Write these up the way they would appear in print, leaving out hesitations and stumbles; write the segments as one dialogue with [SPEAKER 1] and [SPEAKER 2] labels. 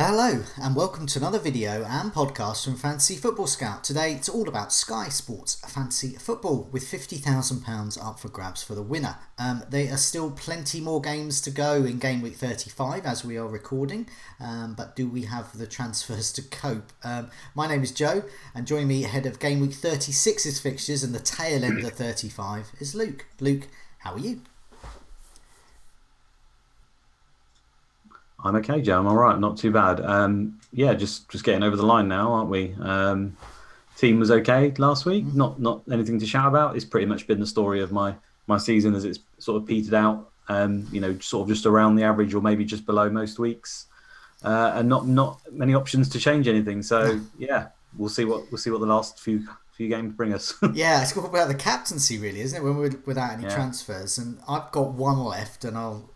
[SPEAKER 1] Hello and welcome to another video and podcast from Fantasy Football Scout. Today it's all about Sky Sports Fantasy Football with £50,000 up for grabs for the winner. There are still plenty more games to go in game week 35 as we are recording, but do we have the transfers to cope? My name is Joe and joining me ahead of game week 36's fixtures and the tail end of 35 is Luke. Luke, how are you?
[SPEAKER 2] I'm okay, Joe. I'm all right. Not too bad. Just getting over the line now, aren't we? Team was okay last week. Not anything to shout about. It's pretty much been the story of my season as it's sort of petered out. Sort of just around the average or maybe just below most weeks, and not many options to change anything. So yeah, we'll see what the last few games bring us.
[SPEAKER 1] Yeah, it's all about the captaincy, really, isn't it? When we're without any transfers, and I've got one left, and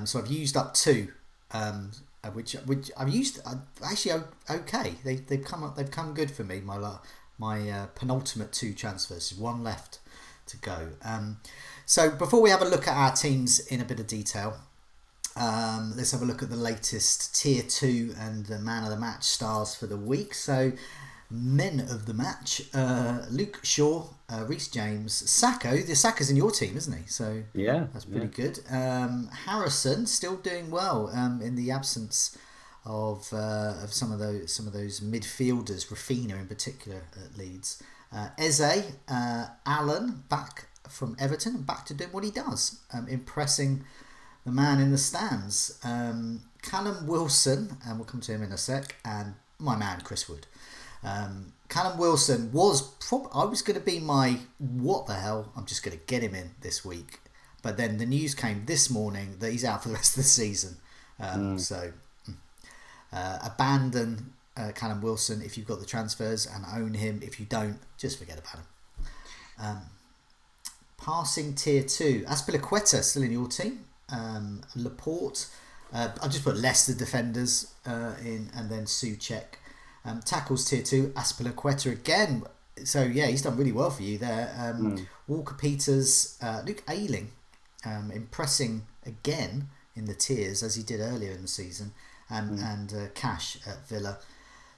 [SPEAKER 1] so I've used up two. Which I've used actually okay. They've come good for me. My penultimate two transfers, one left to go. So before we have a look at our teams in a bit of detail, let's have a look at the latest tier 2 and the man of the match stars for the week. So men of the match, Luke Shaw, Reece James, Sacco. The Saka's in your team, isn't he? So
[SPEAKER 2] yeah,
[SPEAKER 1] that's pretty good. Harrison still doing well in the absence of some of those midfielders, Rafinha in particular at Leeds. Eze, Allen back from Everton and back to doing what he does, impressing the man in the stands. Callum Wilson, and we'll come to him in a sec, and my man Chris Wood. Callum Wilson I was going to be my what the hell, I'm just going to get him in this week, but then the news came this morning that he's out for the rest of the season. So abandon Callum Wilson if you've got the transfers and own him. If you don't, just forget about him. Passing tier 2, Azpilicueta still in your team. Laporte, I'll just put Leicester defenders in, and then Souček. Tackles tier 2, Azpilicueta again. So yeah, he's done really well for you there. Walker Peters, Luke Ayling, impressing again in the tiers as he did earlier in the season, and Cash at Villa.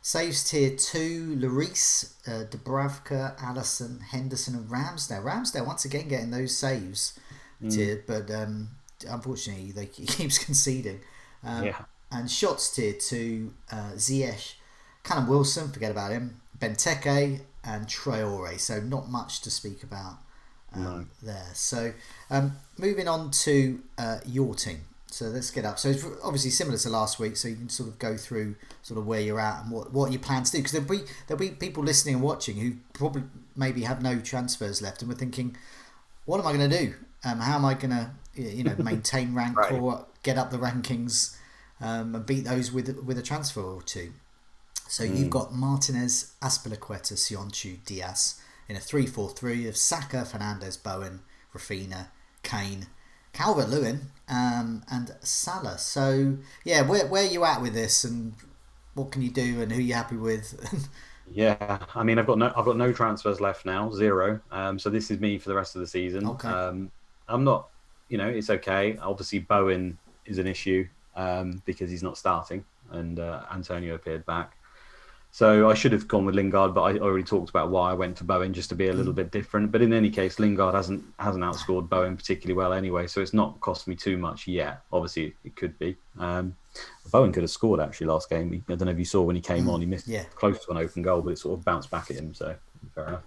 [SPEAKER 1] Saves tier 2, Lloris, Dubravka, Allison, Henderson, and Ramsdale. Ramsdale once again getting those saves tiered, but unfortunately he keeps conceding. And shots tier 2, Ziyech, Callum Wilson, forget about him, Benteke and Traore. So not much to speak about there. So moving on to your team. So let's get up. So it's obviously similar to last week. So you can sort of go through sort of where you're at and what you plan to do. Because there'll be people listening and watching who probably maybe have no transfers left and we're thinking, what am I going to do? How am I going to maintain rank
[SPEAKER 2] right,
[SPEAKER 1] or get up the rankings and beat those with a transfer or two? So you've got Martinez, Azpilicueta, Sionchu, Diaz in a 3-4-3 of Saka, Fernandes, Bowen, Rafinha, Kane, Calvert-Lewin, and Salah. So yeah, where are you at with this, and what can you do, and who are you happy with?
[SPEAKER 2] yeah. I mean, I've got no transfers left now, 0. So this is me for the rest of the season.
[SPEAKER 1] Okay.
[SPEAKER 2] I'm not, it's okay. Obviously, Bowen is an issue because he's not starting, and Antonio appeared back. So I should have gone with Lingard, but I already talked about why I went for Bowen just to be a little bit different. But in any case, Lingard hasn't outscored Bowen particularly well anyway, so it's not cost me too much yet. Obviously, it could be. Bowen could have scored actually last game. I don't know if you saw when he came on, he missed close to an open goal, but it sort of bounced back at him. So fair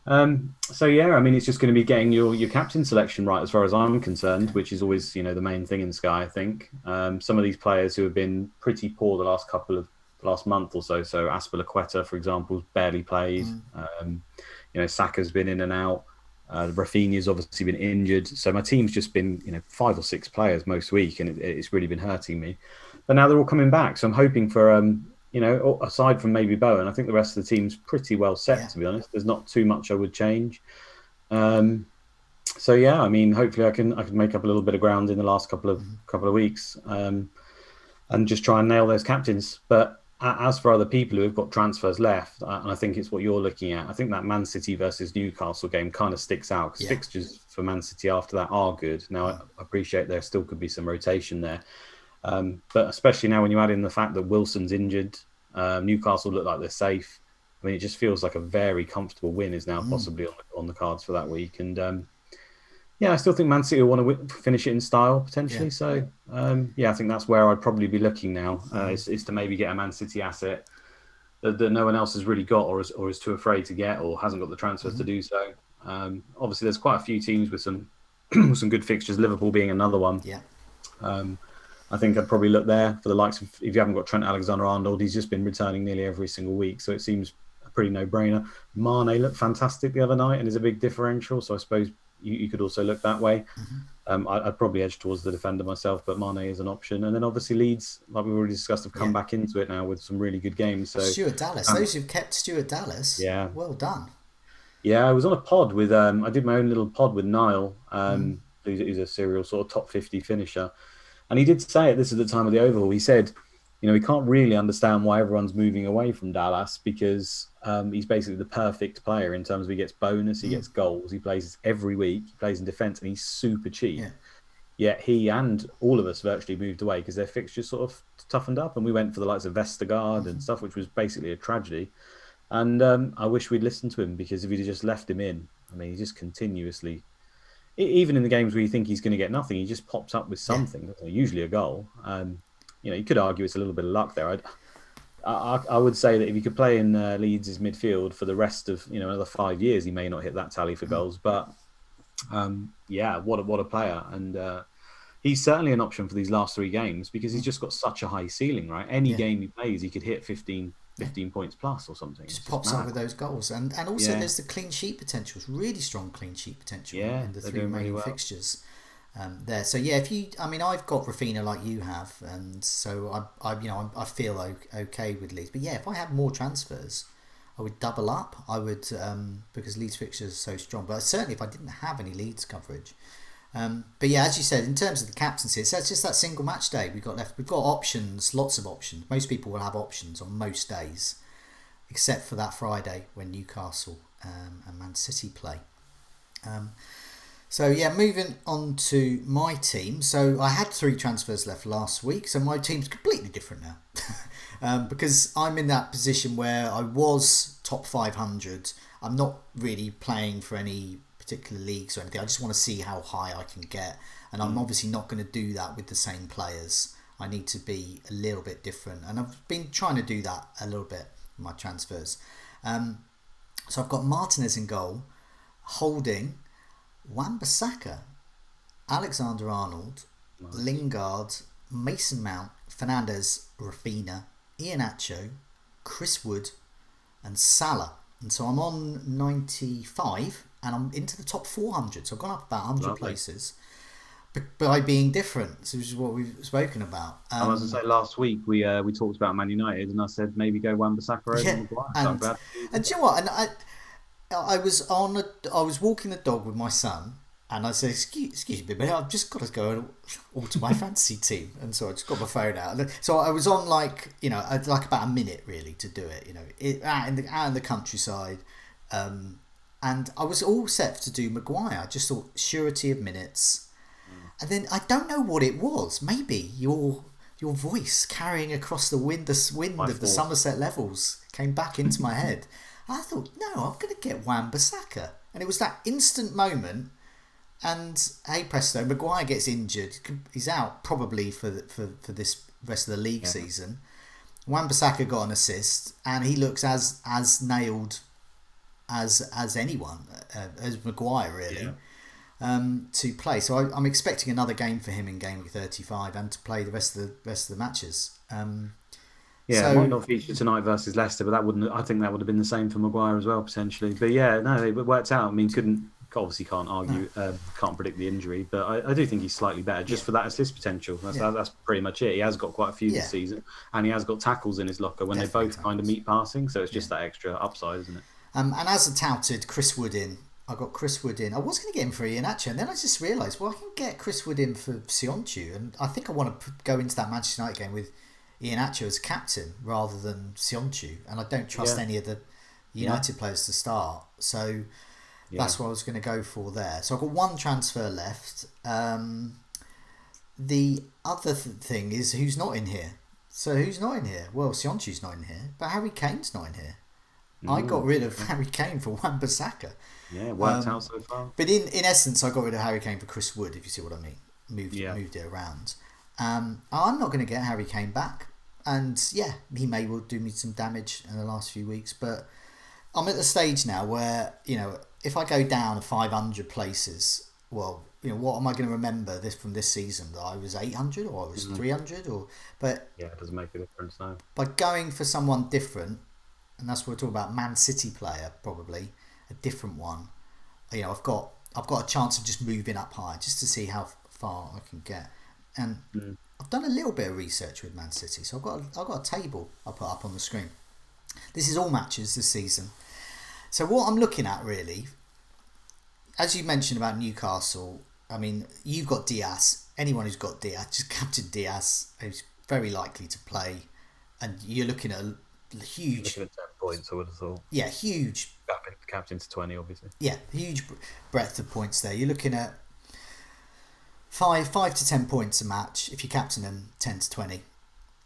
[SPEAKER 2] enough. So yeah, I mean, it's just going to be getting your captain selection right as far as I'm concerned, which is always the main thing in Sky. I think some of these players who have been pretty poor the last month or so. So Azpilicueta, for example, barely played. Saka's been in and out. Rafinha's obviously been injured. So my team's just been 5 or 6 players most week, and it's really been hurting me. But now they're all coming back, so I'm hoping for aside from maybe Bowen, I think the rest of the team's pretty well set. To be honest, there's not too much I would change. So yeah, I mean, hopefully I can make up a little bit of ground in the last couple of weeks, and just try and nail those captains. But as for other people who have got transfers left, and I think it's what you're looking at, I think that Man City versus Newcastle game kind of sticks out because fixtures for Man City after that are good. Now, I appreciate there still could be some rotation there. But especially now when you add in the fact that Wilson's injured, Newcastle look like they're safe. I mean, it just feels like a very comfortable win is now possibly on the cards for that week. And I still think Man City will want to finish it in style potentially.
[SPEAKER 1] Yeah.
[SPEAKER 2] So I think that's where I'd probably be looking now is to maybe get a Man City asset that no one else has really got or is too afraid to get or hasn't got the transfers to do so. Obviously, there's quite a few teams with some some good fixtures. Liverpool being another one.
[SPEAKER 1] Yeah.
[SPEAKER 2] I think I'd probably look there for the likes of, if you haven't got Trent Alexander-Arnold, he's just been returning nearly every single week, so it seems a pretty no-brainer. Mane looked fantastic the other night and is a big differential, so I suppose you could also look that way. I'd probably edge towards the defender myself, but Mane is an option. And then obviously Leeds, like we've already discussed, have come back into it now with some really good games. So
[SPEAKER 1] Stuart Dallas, those who've kept Stuart Dallas, well done.
[SPEAKER 2] Yeah, I was on a pod with, I did my own little pod with Niall, who's a serial sort of top 50 finisher. And he did say, this is the time of the overhaul, he said, he can't really understand why everyone's moving away from Dallas because he's basically the perfect player in terms of he gets bonus, he gets goals, he plays every week, he plays in defence, and he's super cheap. Yeah. Yet he and all of us virtually moved away because their fixtures sort of toughened up, and we went for the likes of Vestergaard and stuff, which was basically a tragedy. And I wish we'd listened to him because if he'd just left him in, I mean, he just continuously, even in the games where you think he's going to get nothing, he just pops up with something, usually a goal. You could argue it's a little bit of luck there. I would say that if he could play in Leeds' midfield for the rest of another 5 years, he may not hit that tally for goals. But what a player, and he's certainly an option for these last 3 games because he's just got such a high ceiling. Right, any game he plays, he could hit 15 points plus or something.
[SPEAKER 1] Just pops up with those goals, and also there's the clean sheet potential. It's really strong clean sheet potential in the 3 remaining fixtures. There, so I've got Rafinha like you have, and so I feel okay with Leeds. But if I had more transfers, I would double up. I would because Leeds fixtures are so strong. But certainly, if I didn't have any Leeds coverage, but as you said, in terms of the captaincy, it's just that single match day we've got left. We've got options, lots of options. Most people will have options on most days, except for that Friday when Newcastle and Man City play. Moving on to my team. So I had 3 transfers left last week, so my team's completely different now. Because I'm in that position where I was top 500. I'm not really playing for any particular leagues or anything. I just want to see how high I can get, and I'm obviously not going to do that with the same players. I need to be a little bit different, and I've been trying to do that a little bit in my transfers. So I've got Martinez in goal, Holding, Wan-Bissaka, Alexander-Arnold, Lingard, Mason Mount, Fernandes, Rafinha, Iheanacho, Chris Wood, and Salah. And so I'm on 95, and I'm into the top 400. So I've gone up about 100 places by being different. So this is what we've spoken about.
[SPEAKER 2] I was going to say last week we talked about Man United, and I said maybe go Wan-Bissaka over Maguire.
[SPEAKER 1] And do you know what? And I was walking the dog with my son, and I said, excuse me, but I've just got to go alter my fantasy team. And so I just got my phone out. So I was on like about a minute really to do it, out in the countryside. And I was all set to do Maguire. I just thought surety of minutes. And then I don't know what it was. Maybe your voice carrying across the wind of the Somerset levels came back into my head. I thought, no, I'm going to get Wan-Bissaka. And it was that instant moment. And hey presto, Maguire gets injured. He's out probably for this rest of the league season. Wan-Bissaka got an assist, and he looks as nailed as anyone, as Maguire really, to play. So I'm expecting another game for him in game week 35, and to play the rest of the matches.
[SPEAKER 2] It might not feature tonight versus Leicester, but I think that would have been the same for Maguire as well potentially. But it worked out. I mean, obviously can't argue, can't predict the injury, but I do think he's slightly better just for that assist potential. That's pretty much it. He has got quite a few this season, and he has got tackles in his locker when they both kind of meet passing. So it's just that extra upside, isn't it?
[SPEAKER 1] And as a touted Chris Wood in, I got Chris Wood in. I was going to get him for Iheanacho, and then I just realised, I can get Chris Wood in for Sionchu, and I think I want to go into that Manchester United game with Iheanacho as captain rather than Sionchu, and I don't trust any of the United players to start. So that's what I was going to go for there. So I've got 1 transfer left. the other thing is who's not in here. So who's not in here? Well, Sionchu's not in here, but Harry Kane's not in here. I got rid of Harry Kane for Wan-Bissaka.
[SPEAKER 2] Yeah, worked out so far.
[SPEAKER 1] But in essence, I got rid of Harry Kane for Chris Wood, if you see what I mean. Moved it around. I'm not going to get Harry Kane back. And yeah, he may well do me some damage in the last few weeks. But I'm at the stage now where, if I go down 500 places, well, what am I going to remember from this season? That I was 800 or I was 300? But
[SPEAKER 2] yeah, it doesn't make a difference now.
[SPEAKER 1] By going for someone different, and that's what we're talking about, Man City player, probably a different one. I've got a chance of just moving up higher, just to see how far I can get. And I've done a little bit of research with Man City, so I've got a table I put up on the screen. This is all matches this season. So what I'm looking at really, as you mentioned about Newcastle, I mean, you've got Diaz. Anyone who's got Diaz, just captain Diaz, who's very likely to play, and you're looking at a huge.
[SPEAKER 2] Looking at 10 points, I would have thought.
[SPEAKER 1] Yeah, huge.
[SPEAKER 2] Captain to 20, obviously.
[SPEAKER 1] Yeah, huge breadth of points there. You're looking at 5 to 10 points a match if you captain them 10 to 20.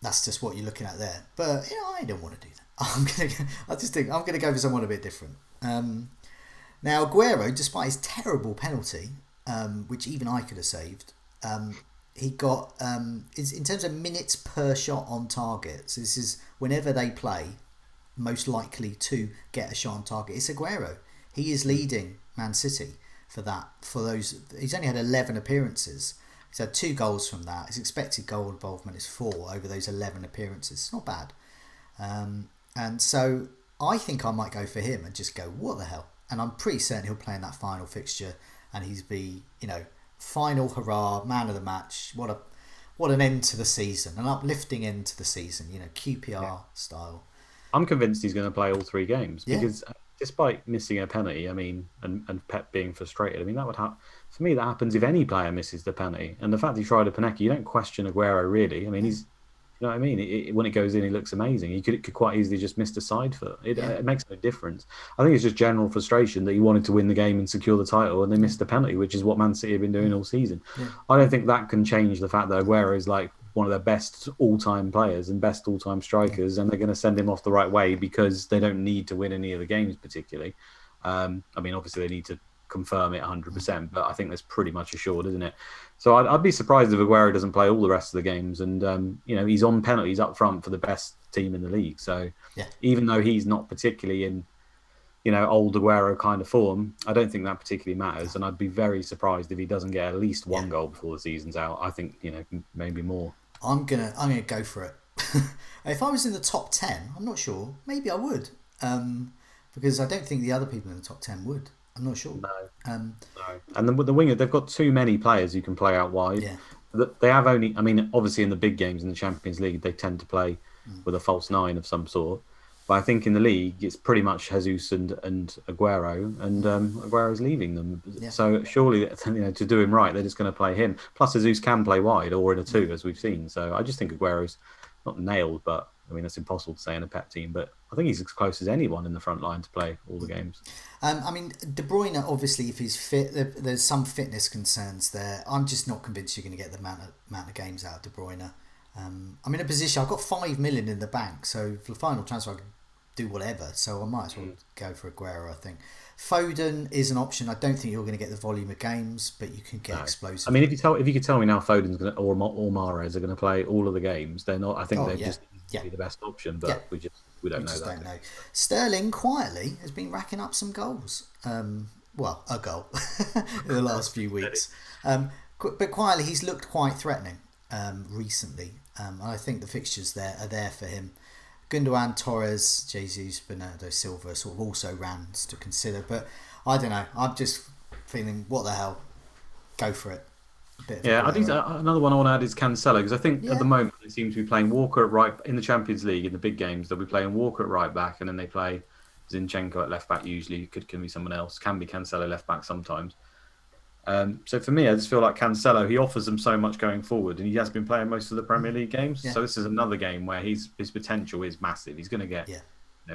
[SPEAKER 1] That's just what you're looking at there. But I don't want to do that. I just think I'm going to go for someone a bit different. Now Aguero, despite his terrible penalty, which even I could have saved, he got in terms of minutes per shot on target. So this is whenever they play, most likely to get a shot on target. It's Aguero. He is leading Man City for that. For those, he's only had 11 appearances. He's had 2 goals from that. His expected goal involvement is 4 over those 11 appearances. It's not bad. And so I think I might go for him and just go, what the hell? And I'm pretty certain he'll play in that final fixture, and he's be, final hurrah, man of the match. What an end to the season, an uplifting end to the season. QPR style.
[SPEAKER 2] I'm convinced he's going to play all 3 games because despite missing a penalty, I mean, and Pep being frustrated, I mean, that would happen. For me, that happens if any player misses the penalty. And the fact he tried a Panenka, you don't question Aguero, really. I mean, he's, you know what I mean? When it goes in, he looks amazing. He could quite easily just miss the side foot. It makes no difference. I think it's just general frustration that he wanted to win the game and secure the title, and they missed the penalty, which is what Man City have been doing all season. Yeah. I don't think that can change the fact that Aguero is like one of their best all-time players and best all-time strikers, and they're going to send him off the right way because they don't need to win any of the games particularly. I mean, obviously they need to confirm it 100%, but I think that's pretty much assured, isn't it? So I'd be surprised if Aguero doesn't play all the rest of the games, and he's on penalties up front for the best team in the league. So even though he's not particularly in old Aguero kind of form, I don't think that particularly matters, and I'd be very surprised if he doesn't get at least 1 goal before the season's out. I think maybe more.
[SPEAKER 1] I'm gonna go for it. If I was in the top 10, I'm not sure. Maybe I would, because I don't think the other people in the top 10 would. I'm not sure.
[SPEAKER 2] No. And with the winger, they've got too many players who can play out wide.
[SPEAKER 1] Yeah.
[SPEAKER 2] They have only. I mean, obviously in the big games in the Champions League, they tend to play with a false 9 of some sort. But I think in the league, it's pretty much Jesus and Aguero, and Aguero's leaving them. Yeah. So surely, to do him right, they're just going to play him. Plus, Jesus can play wide or in a 2, as we've seen. So I just think Aguero's not nailed, but I mean, that's impossible to say in a Pep team. But I think he's as close as anyone in the front line to play all the games.
[SPEAKER 1] I mean, De Bruyne, obviously, if he's fit, there's some fitness concerns there. I'm just not convinced you're going to get the amount of games out of De Bruyne. I'm in a position, I've got 5 million in the bank, so for the final transfer, I can do whatever. So I might as well go for Aguero, I think. Foden is an option. I don't think you're going to get the volume of games, but you can get explosive.
[SPEAKER 2] I mean, if you could tell me now Foden's going to, or Mahrez are going to play all of the games, they're not. I think they're just be the best option, but we don't know that. Don't know.
[SPEAKER 1] Sterling quietly has been racking up some goals. Well, a goal in the last few weeks. But quietly, he's looked quite threatening recently. And I think the fixtures are there for him. Gundogan, Torres, Jesus, Bernardo Silva sort of also rans to consider. But I don't know. I'm just feeling, what the hell? Go for it.
[SPEAKER 2] I think another one I want to add is Cancelo, because I think at the moment they seem to be playing Walker at right in the Champions League in the big games. They'll be playing Walker at right back, and then they play Zinchenko at left back. Usually, can be someone else. Can be Cancelo left back sometimes. So for me, I just feel like Cancelo, he offers them so much going forward, and he has been playing most of the Premier League games. Yeah. So this is another game where his potential is massive. He's going to get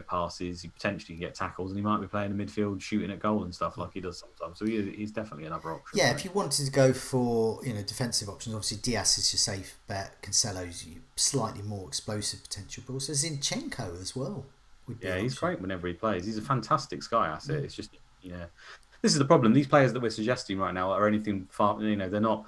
[SPEAKER 2] passes, he potentially can get tackles, and he might be playing in midfield, shooting at goal and stuff like he does sometimes. So he's definitely another option.
[SPEAKER 1] Yeah, if you wanted to go for defensive options, obviously Diaz is your safe bet. Cancelo's slightly more explosive potential, but also Zinchenko as well.
[SPEAKER 2] Yeah, he's great whenever he plays. He's a fantastic Sky asset. It's just this is the problem. These players that we're suggesting right now are anything far. They're not.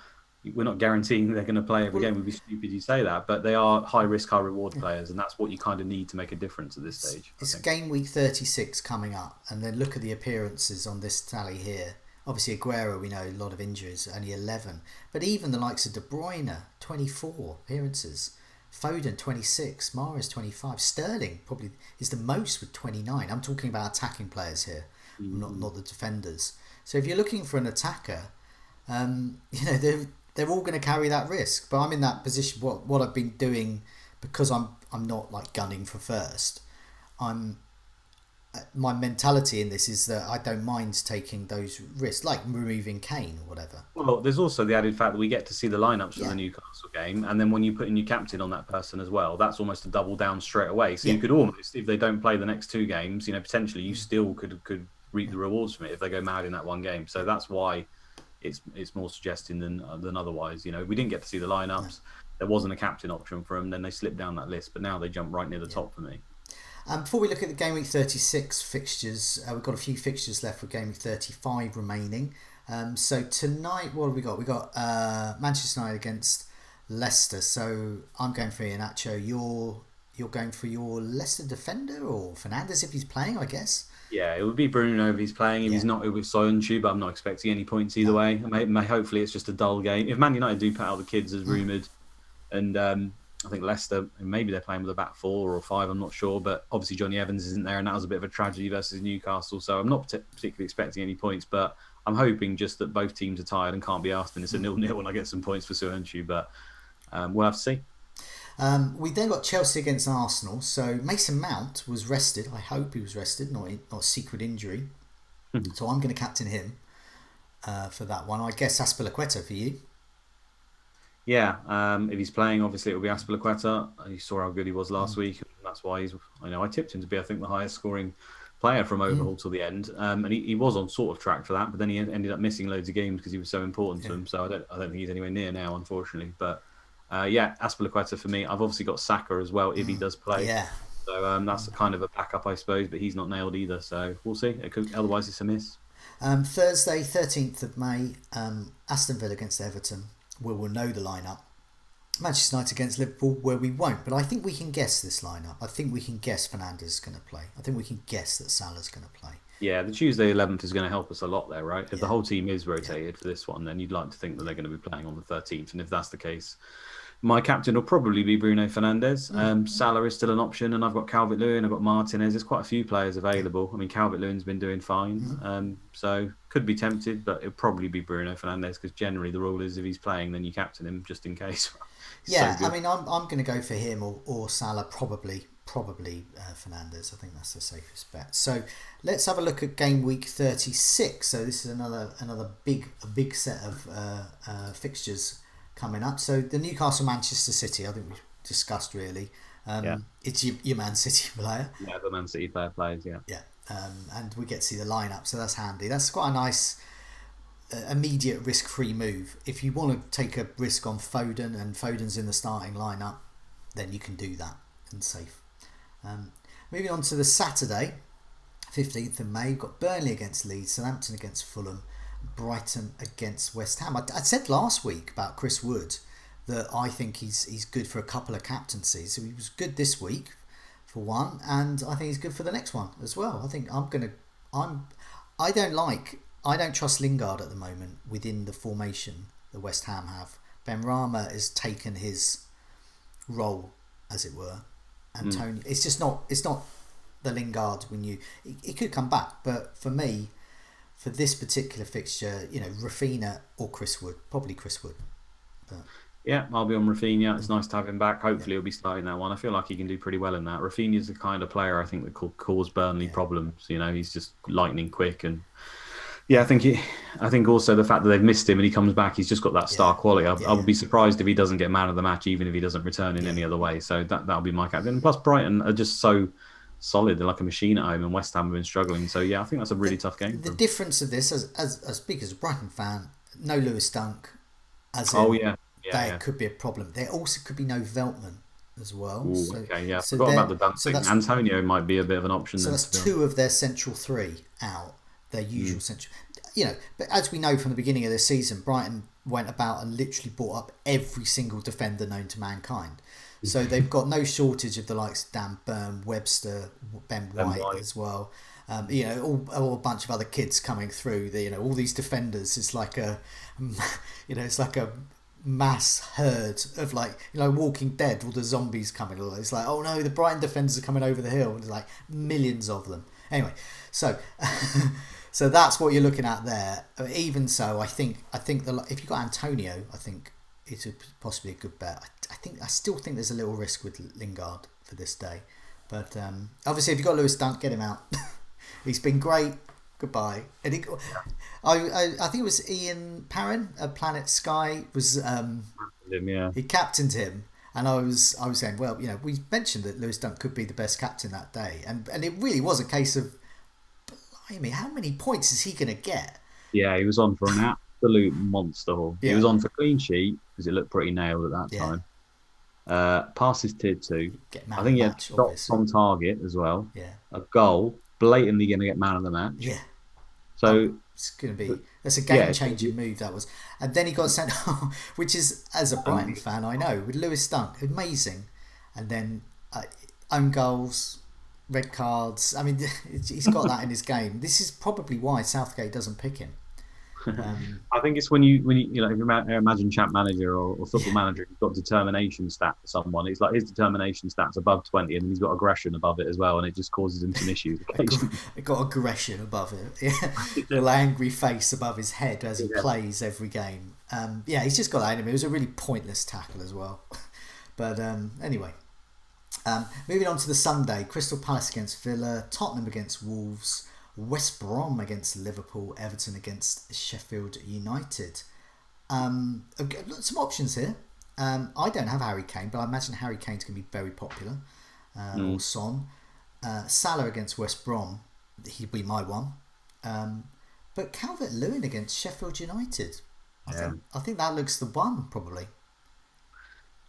[SPEAKER 2] We're not guaranteeing they're going to play every game. We'd be stupid to say that, but they are high risk, high reward players, and that's what you kind of need to make a difference at this stage.
[SPEAKER 1] It's game week 36 coming up, and then look at the appearances on this tally here. Obviously, Aguero, we know a lot of injuries, only 11, but even the likes of De Bruyne, 24 appearances, Foden 26, Mahrez 25, Sterling probably is the most with 29. I'm talking about attacking players here, not the defenders. So if you're looking for an attacker, they're all going to carry that risk. But I'm in that position. What I've been doing, because I'm not like gunning for first. My mentality in this is that I don't mind taking those risks, like removing Kane or whatever.
[SPEAKER 2] Well, there's also the added fact that we get to see the lineups for the Newcastle game, and then when you put in your captain on that person as well, that's almost a double down straight away. So you could almost, if they don't play the next 2 games, potentially you still could reap the rewards from it if they go mad in that one game. So that's why it's more suggesting than otherwise. We didn't get to see the lineups. There wasn't a captain option for them. Then they slipped down that list, but now they jump right near the top for me.
[SPEAKER 1] Before we look at the game week 36 fixtures, we've got a few fixtures left for game week 35 remaining. So tonight, what have we got? We got Manchester United against Leicester. So I'm going for Iheanacho. You're going for your Leicester defender or Fernandes if he's playing, I guess.
[SPEAKER 2] Yeah, it would be Bruno if he's playing. If he's not, it would be Soyuncu, but I'm not expecting any points either way. Hopefully, it's just a dull game. If Man United do put out the kids as rumoured, and I think Leicester, maybe they're playing with a back 4 or 5, I'm not sure. But obviously, Johnny Evans isn't there, and that was a bit of a tragedy versus Newcastle. So I'm not particularly expecting any points, but I'm hoping just that both teams are tired and can't be asked, and it's a 0-0 and I get some points for Soyuncu. But we'll have to see.
[SPEAKER 1] We then got Chelsea against Arsenal. So Mason Mount was rested. I hope he was rested, not a secret injury. So I'm going to captain him for that one. I guess Azpilicueta for you.
[SPEAKER 2] Yeah, if he's playing, obviously it will be Azpilicueta. You saw how good he was last week. And that's why I tipped him to be, I think, the highest scoring player from overhaul till the end. And he was on sort of track for that, but then he ended up missing loads of games because he was so important to him. So I don't think he's anywhere near now, unfortunately. But Azpilicueta for me. I've obviously got Saka as well if he does play.
[SPEAKER 1] Yeah.
[SPEAKER 2] So that's kind of a backup, I suppose, but he's not nailed either. So we'll see. Otherwise, it's a miss.
[SPEAKER 1] Thursday, 13th of May, Aston Villa against Everton, where we'll know the lineup. Manchester United against Liverpool, where we won't. But I think we can guess this lineup. I think we can guess Fernandes is going to play. I think we can guess that Salah's going to play.
[SPEAKER 2] Yeah, the Tuesday 11th is going to help us a lot there, right? If the whole team is rotated for this one, then you'd like to think that they're going to be playing on the 13th. And if that's the case, my captain will probably be Bruno Fernandes. Salah is still an option, and I've got Calvert-Lewin, I've got Martinez. There's quite a few players available. I mean, Calvert-Lewin's been doing fine, so could be tempted, but it'll probably be Bruno Fernandes because generally the rule is if he's playing, then you captain him just in case.
[SPEAKER 1] Yeah, so I mean, I'm going to go for him or Salah, probably Fernandes. I think that's the safest bet. So let's have a look at game week 36. So this is another big set of fixtures coming up. So the Newcastle Manchester City, I think we've discussed really. It's your Man City player.
[SPEAKER 2] Yeah, the Man City player plays, yeah.
[SPEAKER 1] Yeah, and we get to see the lineup, so that's handy. That's quite a nice immediate risk-free move. If you want to take a risk on Foden and Foden's in the starting lineup, then you can do that and safe. Moving on to the Saturday, 15th of May, we've got Burnley against Leeds, Southampton against Fulham, Brighton against West Ham. I said last week about Chris Wood that I think he's good for a couple of captaincies. So he was good this week for one, and I think he's good for the next one as well. I think I don't trust Lingard at the moment within the formation that West Ham have. Benrahma has taken his role, as it were. Antonio, it's not the Lingard it could come back, but for me, for this particular fixture, Rafinha or Chris Wood, probably Chris Wood. But
[SPEAKER 2] yeah, I'll be on Rafinha. It's nice to have him back. Hopefully, he'll be starting that one. I feel like he can do pretty well in that. Rafinha's the kind of player I think that could cause Burnley problems. He's just lightning quick, and I think also the fact that they've missed him and he comes back, he's just got that star quality. I would be surprised if he doesn't get man of the match, even if he doesn't return in any other way. So that'll be my captain. And plus, Brighton are just so solid. They're like a machine at home, and West Ham have been struggling. So yeah, I think that's a really tough game for
[SPEAKER 1] The
[SPEAKER 2] them.
[SPEAKER 1] difference of this, as big as a Brighton fan, no Lewis Dunk, as
[SPEAKER 2] Oh
[SPEAKER 1] in
[SPEAKER 2] yeah, yeah,
[SPEAKER 1] there
[SPEAKER 2] yeah.
[SPEAKER 1] could be a problem. There also could be no Veltman as well.
[SPEAKER 2] Ooh, okay, yeah. I
[SPEAKER 1] So
[SPEAKER 2] forgot
[SPEAKER 1] there,
[SPEAKER 2] about the dunk
[SPEAKER 1] so
[SPEAKER 2] thing.
[SPEAKER 1] that's
[SPEAKER 2] Antonio might be a bit of an option
[SPEAKER 1] so
[SPEAKER 2] then,
[SPEAKER 1] that's
[SPEAKER 2] to be honest.
[SPEAKER 1] two of their central three out. Their usual
[SPEAKER 2] Mm.
[SPEAKER 1] central, But as we know from the beginning of the season, Brighton went about and literally brought up every single defender known to mankind. So they've got no shortage of the likes of Dan Burn, Webster, Ben
[SPEAKER 2] Ben
[SPEAKER 1] White
[SPEAKER 2] White.
[SPEAKER 1] as well. All a bunch of other kids coming through. All these defenders. It's like it's like a mass herd of Walking Dead. All the zombies coming. It's like, oh no, the Brighton defenders are coming over the hill. There's like millions of them. Anyway, so so that's what you're looking at there. Even so, I think if you got Antonio, I think it's possibly a good bet. I still think there's a little risk with Lingard for this day, but obviously if you got Lewis Dunk, get him out. He's been great. Goodbye. And I think it was Ian Parran of Planet Sky was
[SPEAKER 2] Yeah.
[SPEAKER 1] he captained him, and I was saying, well, we mentioned that Lewis Dunk could be the best captain that day, and it really was a case of, blimey, how many points is he going to get?
[SPEAKER 2] Yeah, he was on for an absolute monster haul. He
[SPEAKER 1] Yeah.
[SPEAKER 2] was on for clean sheet because it looked pretty nailed at that
[SPEAKER 1] Yeah.
[SPEAKER 2] time. Passes tier 2.
[SPEAKER 1] Get man
[SPEAKER 2] I
[SPEAKER 1] of
[SPEAKER 2] think
[SPEAKER 1] the
[SPEAKER 2] he had
[SPEAKER 1] match,
[SPEAKER 2] shots
[SPEAKER 1] obviously.
[SPEAKER 2] on target as well.
[SPEAKER 1] Yeah,
[SPEAKER 2] A goal, blatantly going to get man of the match.
[SPEAKER 1] yeah.
[SPEAKER 2] So
[SPEAKER 1] It's going to be that's a
[SPEAKER 2] yeah,
[SPEAKER 1] game changing move that was, and then he got sent off, which is, as a Brighton fan, I know with Lewis Dunk, amazing, and then own goals, red cards. I mean, he's got that in his game. This is probably why Southgate doesn't pick him.
[SPEAKER 2] I think it's when you if you imagine champ manager or football manager, you've got determination stat for someone. It's like his determination stat's above 20, and then he's got aggression above it as well, and it just causes him some issues occasionally.
[SPEAKER 1] It got aggression above it, yeah. Little angry face above his head as he plays every game. He's just got that in him. It was a really pointless tackle as well. But anyway, moving on to the Sunday: Crystal Palace against Villa, Tottenham against Wolves, West Brom against Liverpool, Everton against Sheffield United. Some options here. I don't have Harry Kane, but I imagine Harry Kane's going to be very popular. Or Son. Salah against West Brom, he'd be my one. But Calvert-Lewin against Sheffield United, I think that looks the one probably.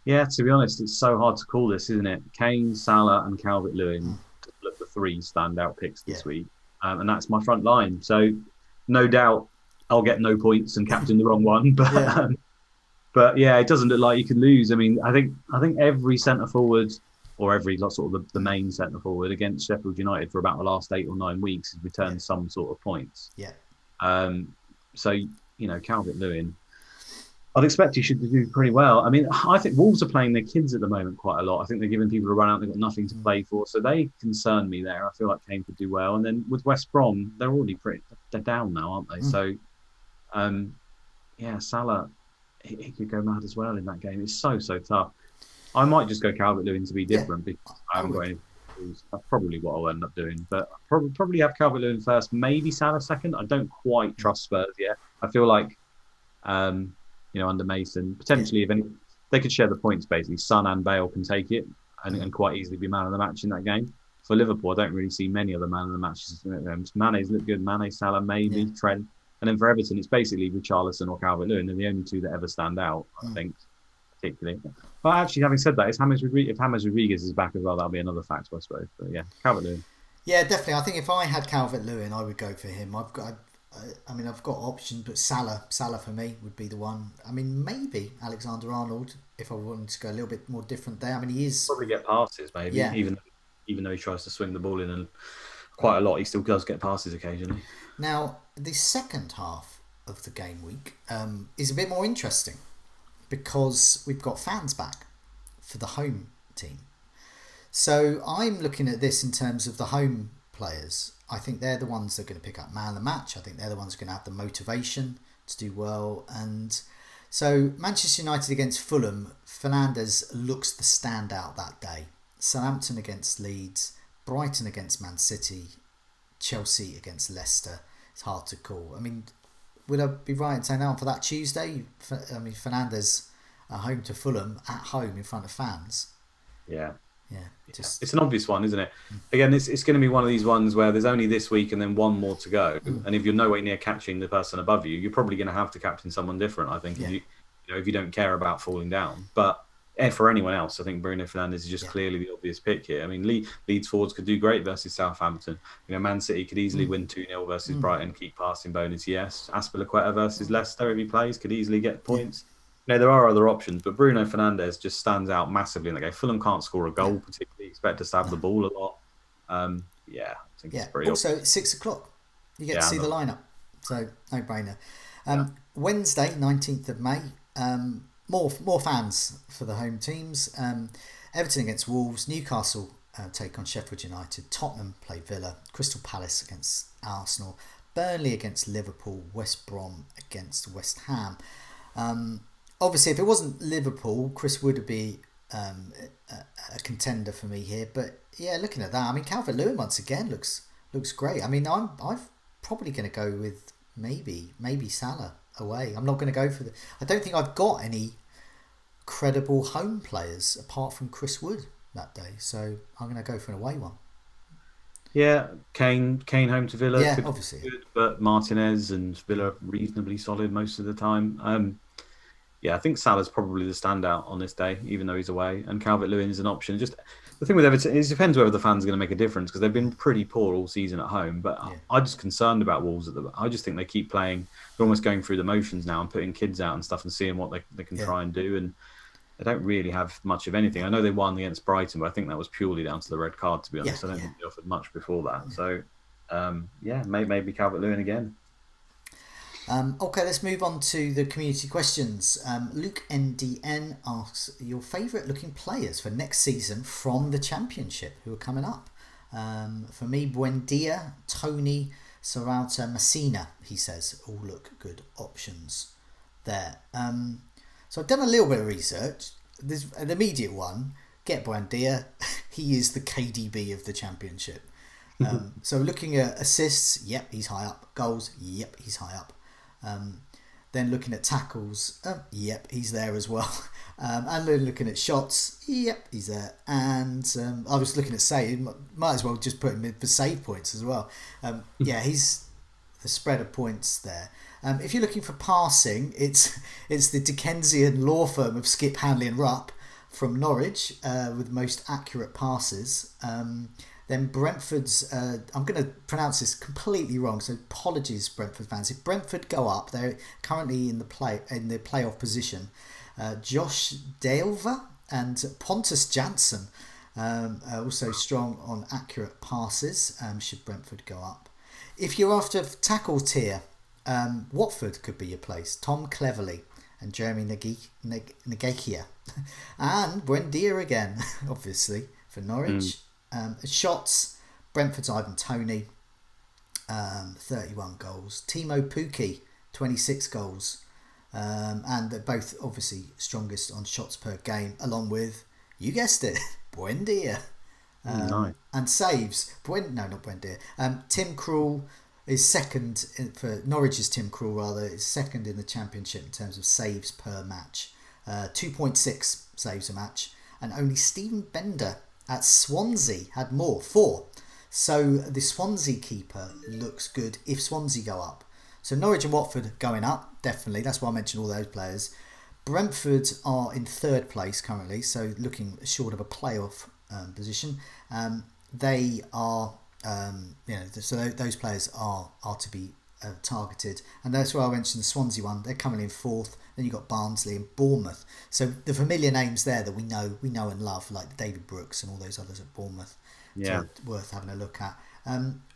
[SPEAKER 2] Yeah, to be honest, it's so hard to call this, isn't it? Kane, Salah, and Calvert-Lewin look the three standout picks this week, and that's my front line. So, no doubt, I'll get no points and captain the wrong one. But yeah, it doesn't look like you can lose. I mean, I think every centre forward or every sort of the main centre forward against Sheffield United for about the last 8 or 9 weeks has returned some sort of points.
[SPEAKER 1] Yeah.
[SPEAKER 2] So Calvert-Lewin, I'd expect he should do pretty well. I mean, I think Wolves are playing their kids at the moment quite a lot. I think they're giving people a run out. They've got nothing to play for. So they concern me there. I feel like Kane could do well. And then with West Brom, they're already they're down now, aren't they? So, Salah, he could go mad as well in that game. It's so tough. I might just go Calvert-Lewin to be different because I haven't got any. That's probably what I'll end up doing. But I'll probably have Calvert-Lewin first, maybe Salah second. I don't quite trust Spurs yet. I feel like, under Mason, potentially if they could share the points basically. Son and Bale can take it and quite easily be man of the match in that game. For Liverpool, I don't really see many other man of the matches. Mane's look good. Mane, Salah, maybe Trent. And then for Everton, it's basically Richarlison or Calvert-Lewin. They're the only two that ever stand out, I think, particularly. But actually, having said that, if James Rodriguez is back as well, that'll be another factor, I suppose. But yeah, Calvert-Lewin.
[SPEAKER 1] Yeah, definitely. I think if I had Calvert-Lewin, I would go for him. I've got options, but Salah for me would be the one. I mean, maybe Alexander-Arnold if I wanted to go a little bit more different there. I mean, he is
[SPEAKER 2] probably get passes, maybe. Yeah. Even though he tries to swing the ball in and quite a lot, he still does get passes occasionally.
[SPEAKER 1] Now, the second half of the game week is a bit more interesting because we've got fans back for the home team. So I'm looking at this in terms of the home players. I think they're the ones that are going to pick up man of the match. I think they're the ones who are going to have the motivation to do well. And so Manchester United against Fulham, Fernandes looks the standout that day. Southampton against Leeds, Brighton against Man City, Chelsea against Leicester. It's hard to call. I mean, would I be right in saying that for that Tuesday? I mean, Fernandes at home to Fulham, at home in front of fans.
[SPEAKER 2] Yeah.
[SPEAKER 1] Yeah, just
[SPEAKER 2] It's an obvious one, isn't it? Again, it's going to be one of these ones where there's only this week and then one more to go. And if you're nowhere near catching the person above you, you're probably going to have to captain someone different. I think
[SPEAKER 1] Yeah.
[SPEAKER 2] if you don't care about falling down. But for anyone else, I think Bruno Fernandes is just clearly the obvious pick here. I mean, Leeds forwards could do great versus Southampton. Man City could easily win 2-0 versus Brighton, keep passing bonus. Yes, Azpilicueta versus Leicester, if he plays, could easily get points. There are other options, but Bruno Fernandes just stands out massively in the game. Fulham can't score a goal, particularly. Expect us to have the ball a lot. I think it's pretty
[SPEAKER 1] also,
[SPEAKER 2] obvious.
[SPEAKER 1] it's 6 o'clock. You get to see the lineup. So, no brainer. Wednesday, 19th of May. More fans for the home teams. Everton against Wolves. Newcastle take on Sheffield United. Tottenham play Villa. Crystal Palace against Arsenal. Burnley against Liverpool. West Brom against West Ham. Obviously, if it wasn't Liverpool, Chris would be a contender for me here. But yeah, looking at that, I mean, Calvert-Lewin once again looks great. I mean, I'm probably going to go with maybe Salah away. I'm not going to go for I don't think I've got any credible home players apart from Chris Wood that day. So I'm going to go for an away one.
[SPEAKER 2] Yeah, Kane home to Villa.
[SPEAKER 1] Yeah, obviously.
[SPEAKER 2] Good, but Martinez and Villa reasonably solid most of the time. I think Salah's probably the standout on this day, even though he's away. And Calvert-Lewin is an option. Just the thing with Everton is it depends whether the fans are going to make a difference because they've been pretty poor all season at home. But I'm just concerned about Wolves. I just think they keep playing. They're almost going through the motions now and putting kids out and stuff and seeing what they can try and do. And they don't really have much of anything. I know they won against Brighton, but I think that was purely down to the red card, to be honest. I don't think they offered much before that. So, maybe Calvert-Lewin again.
[SPEAKER 1] Okay, let's move on to the community questions. Luke NDN asks your favourite looking players for next season from the Championship who are coming up. For me, Buendia, Tony, Sarauta, Messina, he says, all look good options there. So I've done a little bit of research. There's an immediate one. Get Buendia. He is the KDB of the Championship. So looking at assists, yep, he's high up. Goals, yep, he's high up. Then looking at tackles, yep, he's there as well. And then looking at shots, yep, he's there. And I was looking at save, might as well just put him in for save points as well. He's the spread of points there. If you're looking for passing, it's the Dickensian law firm of Skip, Hanley and Rupp from Norwich with most accurate passes. Then Brentford's, I'm going to pronounce this completely wrong, so apologies, Brentford fans. If Brentford go up, they're currently in the playoff position. Josh Delver and Pontus Jansson are also strong on accurate passes. Should Brentford go up? If you're after tackle tier, Watford could be your place. Tom Cleverley and Jeremy Ngakia. And Buendia again, obviously, for Norwich. Shots, Brentford's Ivan Toney, 31 goals. Timo Pukki, 26 goals. And they're both obviously strongest on shots per game, along with, you guessed it, Buendia.
[SPEAKER 2] Nice.
[SPEAKER 1] And saves. Not Buendia. Tim Krul is second for Norwich's Tim Krul, rather, is second in the Championship in terms of saves per match. 2.6 saves a match. And only Stephen Bender at Swansea had more, 4. So the Swansea keeper looks good if Swansea go up. So Norwich and Watford going up, definitely. That's why I mentioned all those players. Brentford are in 3rd place currently, so looking short of a playoff position. They are, so those players are to be targeted, and that's why I mentioned the Swansea one. They're coming in 4th. Then you've got Barnsley and Bournemouth. So the familiar names there that we know and love, like David Brooks and all those others at Bournemouth.
[SPEAKER 2] Yeah,
[SPEAKER 1] so worth having a look at.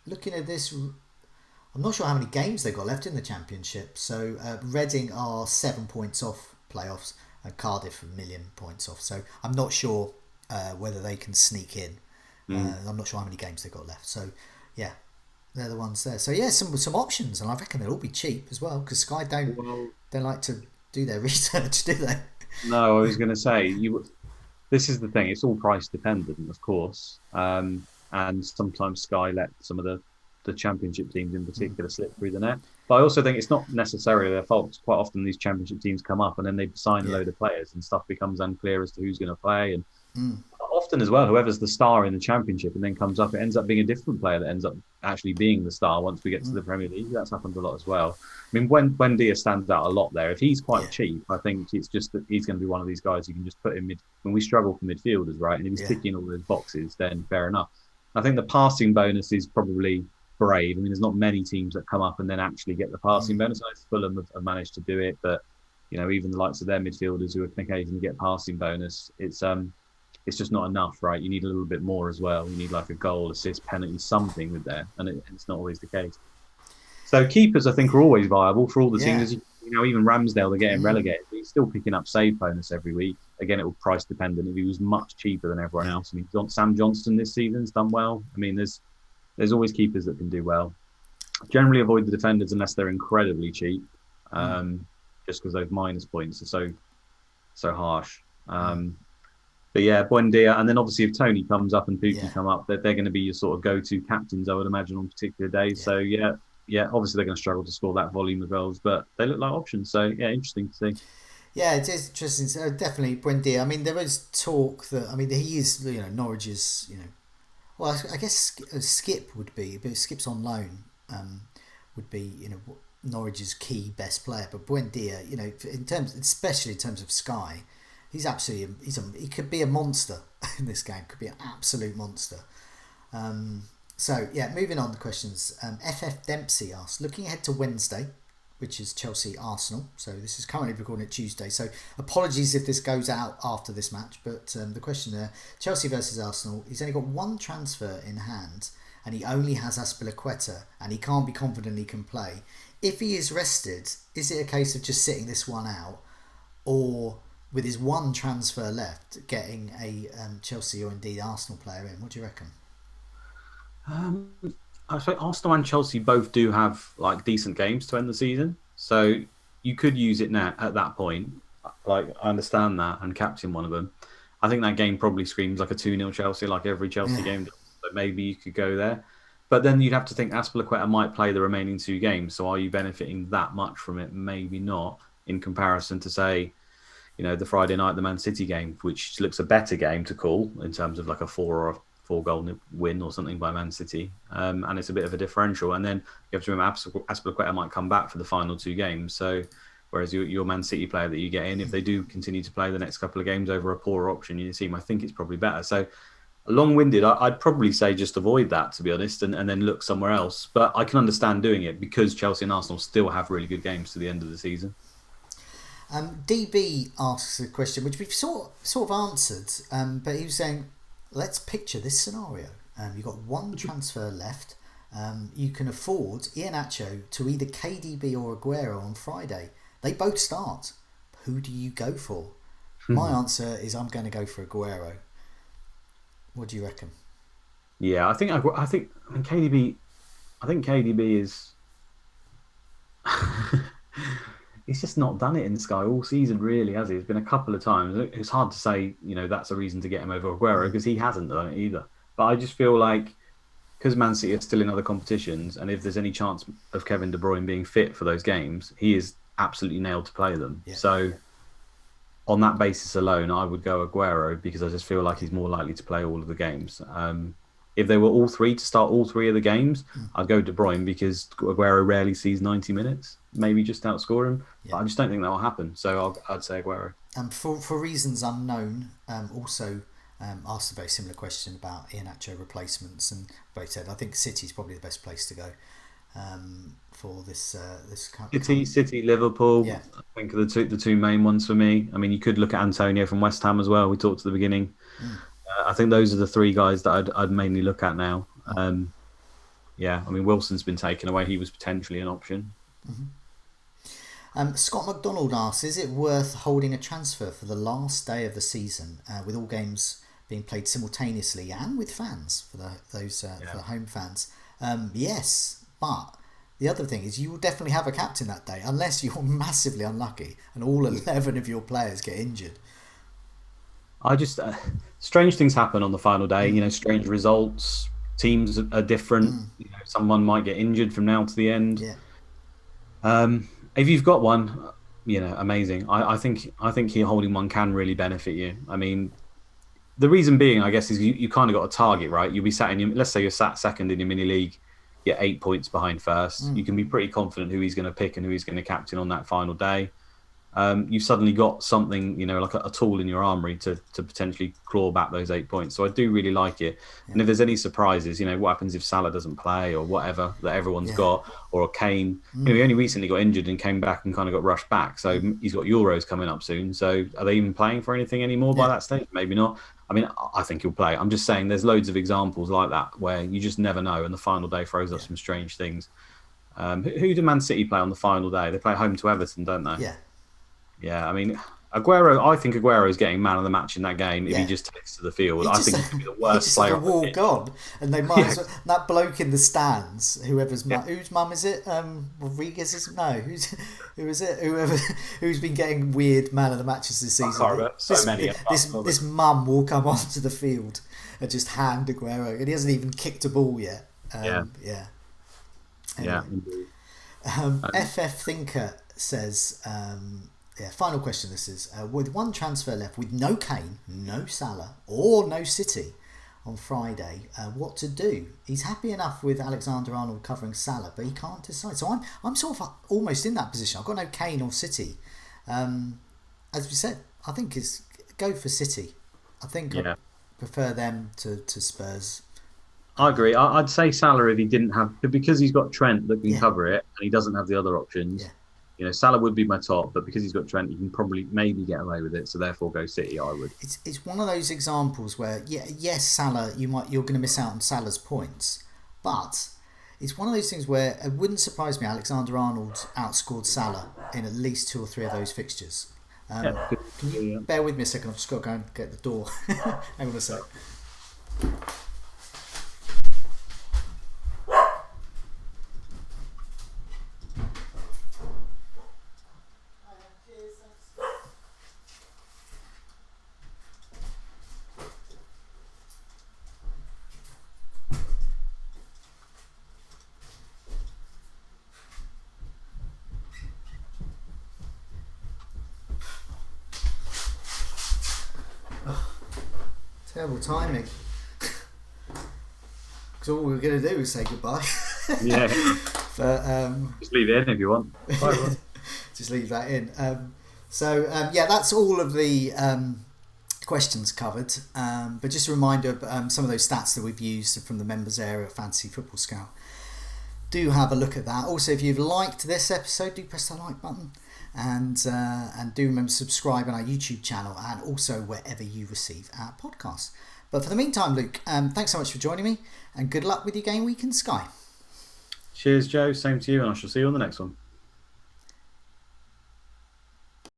[SPEAKER 1] Looking at this, I'm not sure how many games they've got left in the Championship. So Reading are 7 points off playoffs, and Cardiff 1 million points off. So I'm not sure whether they can sneak in. I'm not sure how many games they've got left. So yeah, they're the ones there. So yeah, some options, and I reckon they'll all be cheap as well because Sky don't like to do their research, do they?
[SPEAKER 2] No, I was going to say this is the thing. It's all price dependent, of course, and sometimes Sky let some of the Championship teams in particular slip through the net. But I also think it's not necessarily their fault. Quite often these Championship teams come up and then they sign a load of players and stuff becomes unclear as to who's going to play. And often as well, whoever's the star in the Championship and then comes up, it ends up being a different player that ends up actually being the star once we get to the Premier League. That's happened a lot as well. I mean, when Buendia stands out a lot there, if he's quite cheap, I think it's just that he's going to be one of these guys you can just put in mid. When we struggle for midfielders, right, and if he's ticking all those boxes, then fair enough. I think the passing bonus is probably brave. I mean, there's not many teams that come up and then actually get the passing bonus. I know Fulham have managed to do it, but even the likes of their midfielders who can occasionally get passing bonus, it's just not enough, right? You need a little bit more as well. You need like a goal, assist, penalty, something with there, and it's not always the case. So keepers, I think, are always viable for all the teams. Even Ramsdale, they're getting relegated, but he's still picking up save bonus every week. Again, it will price dependent. If he was much cheaper than everyone else, I mean, Sam Johnstone this season's done well. I mean, there's always keepers that can do well. Generally, avoid the defenders unless they're incredibly cheap, just because those minus points are so harsh. But yeah, Buendia, and then obviously if Tony comes up and Pukki come up, they're going to be your sort of go-to captains, I would imagine, on particular days. So obviously they're going to struggle to score that volume of goals, but they look like options. So yeah, interesting to see.
[SPEAKER 1] Yeah, it is interesting. So definitely Buendia. I mean, there is talk that he is Norwich's well, I guess Skip would be, but Skip's on loan. Would be Norwich's key best player, but Buendia, especially in terms of Sky. He's absolutely he could be a monster in this game. Could be an absolute monster. Moving on to questions. FF Dempsey asks, looking ahead to Wednesday, which is Chelsea Arsenal. So this is currently recording it Tuesday. So apologies if this goes out after this match. But the question there, Chelsea versus Arsenal. He's only got one transfer in hand, and he only has Azpilicueta, and he can't be confident he can play. If he is rested, is it a case of just sitting this one out, or with his one transfer left, getting a Chelsea or indeed Arsenal player in? What do you reckon?
[SPEAKER 2] I think Arsenal and Chelsea both do have like decent games to end the season, so you could use it now at that point. Like, I understand that, and captain one of them. I think that game probably screams like a 2-0 Chelsea, like every Chelsea game does. So maybe you could go there. But then you'd have to think Azpilicueta might play the remaining 2 games. So are you benefiting that much from it? Maybe not, in comparison to, say, the Friday night, the Man City game, which looks a better game to call in terms of like a 4 goal win or something by Man City. And it's a bit of a differential. And then you have to remember Azpilicueta might come back for the final 2 games. So whereas your Man City player that you get in, if they do continue to play the next couple of games over a poorer option, you see, I think it's probably better. So long-winded, I'd probably say just avoid that, to be honest, and then look somewhere else. But I can understand doing it because Chelsea and Arsenal still have really good games to the end of the season.
[SPEAKER 1] DB asks a question which we've sort of answered, but he was saying, let's picture this scenario. You've got one transfer left. You can afford Iheanacho to either KDB or Aguero on Friday. They both start. Who do you go for? My answer is I'm going to go for Aguero. What do you reckon?
[SPEAKER 2] Yeah, I think KDB. I think KDB is. He's just not done it in Sky all season, really, has he? It's been a couple of times. It's hard to say, that's a reason to get him over Aguero because he hasn't done it either. But I just feel like because Man City are still in other competitions, and if there's any chance of Kevin De Bruyne being fit for those games, he is absolutely nailed to play them. Yeah. So on that basis alone, I would go Aguero because I just feel like he's more likely to play all of the games. If they were all three to start all 3 of the games, I'd go De Bruyne because Aguero rarely sees 90 minutes. Maybe just outscore him. Yeah. But I just don't think that will happen. So I'd say Aguero.
[SPEAKER 1] For reasons unknown, also asked a very similar question about Iheanacho replacements, and both said I think City's probably the best place to go for this.
[SPEAKER 2] City, Liverpool.
[SPEAKER 1] Yeah.
[SPEAKER 2] I think are the two main ones for me. I mean, you could look at Antonio from West Ham as well. We talked at the beginning. I think those are the 3 guys that I'd mainly look at now. I mean, Wilson's been taken away. He was potentially an option.
[SPEAKER 1] Scott McDonald asks, is it worth holding a transfer for the last day of the season with all games being played simultaneously and with fans for the home fans? Yes, but the other thing is you will definitely have a captain that day unless you're massively unlucky and all 11 of your players get injured.
[SPEAKER 2] I just strange things happen on the final day. Strange results. Teams are different. Someone might get injured from now to the end. Yeah. If you've got one, amazing. I think holding one can really benefit you. I mean, the reason being, I guess, is you kind of got a target, right? You'll be sat in your, let's say you're sat second in your mini league, you're 8 points behind first. You can be pretty confident who he's going to pick and who he's going to captain on that final day. You've suddenly got something, like a tool in your armory to potentially claw back those 8 points. So I do really like it. Yeah. And if there's any surprises, what happens if Salah doesn't play or whatever that everyone's got, or Kane, he only recently got injured and came back and kind of got rushed back. So he's got Euros coming up soon. So are they even playing for anything anymore by that stage? Maybe not. I mean, I think he'll play. I'm just saying there's loads of examples like that where you just never know. And the final day throws up some strange things. Who do Man City play on the final day? They play home to Everton, don't they?
[SPEAKER 1] Yeah.
[SPEAKER 2] Yeah, I mean, I think Aguero is getting man of the match in that game if he just takes to the field. I think he'd be the worst player.
[SPEAKER 1] He's just like a wall gone, and they might as well, that bloke in the stands, whose mum is it? Rodriguez's? No, who is it? Who's been getting weird man of the matches this season? This mum will come onto the field and just hand Aguero, and he hasn't even kicked a ball yet. Anyway. FF Thinker says. Final question this is, with one transfer left, with no Kane, no Salah, or no City on Friday, what to do? He's happy enough with Alexander-Arnold covering Salah, but he can't decide. So I'm sort of almost in that position. I've got no Kane or City. As we said, I think it's go for City. I think I prefer them to Spurs.
[SPEAKER 2] I agree. I'd say Salah if he didn't have, because he's got Trent that can cover it, and he doesn't have the other options. Yeah. Salah would be my top, but because he's got Trent, you can probably maybe get away with it. So therefore, go City. I would.
[SPEAKER 1] It's one of those examples where yes, Salah, you're going to miss out on Salah's points, but it's one of those things where it wouldn't surprise me. Alexander-Arnold outscored Salah in at least 2 or 3 of those fixtures. Can you bear with me a second? I've just got to go and get the door. Hang on a sec. Terrible timing. Because all we were going to do was say goodbye.
[SPEAKER 2] Yeah.
[SPEAKER 1] But
[SPEAKER 2] just leave it in if you want.
[SPEAKER 1] Just leave that in. So that's all of the questions covered. But just a reminder of some of those stats that we've used from the members area of Fantasy Football Scout. Do have a look at that. Also, if you've liked this episode, do press the like button. And do remember to subscribe on our YouTube channel and also wherever you receive our podcasts. But for the meantime, Luke, thanks so much for joining me and good luck with your game week in Sky.
[SPEAKER 2] Cheers, Joe. Same to you, and I shall see you on the next one.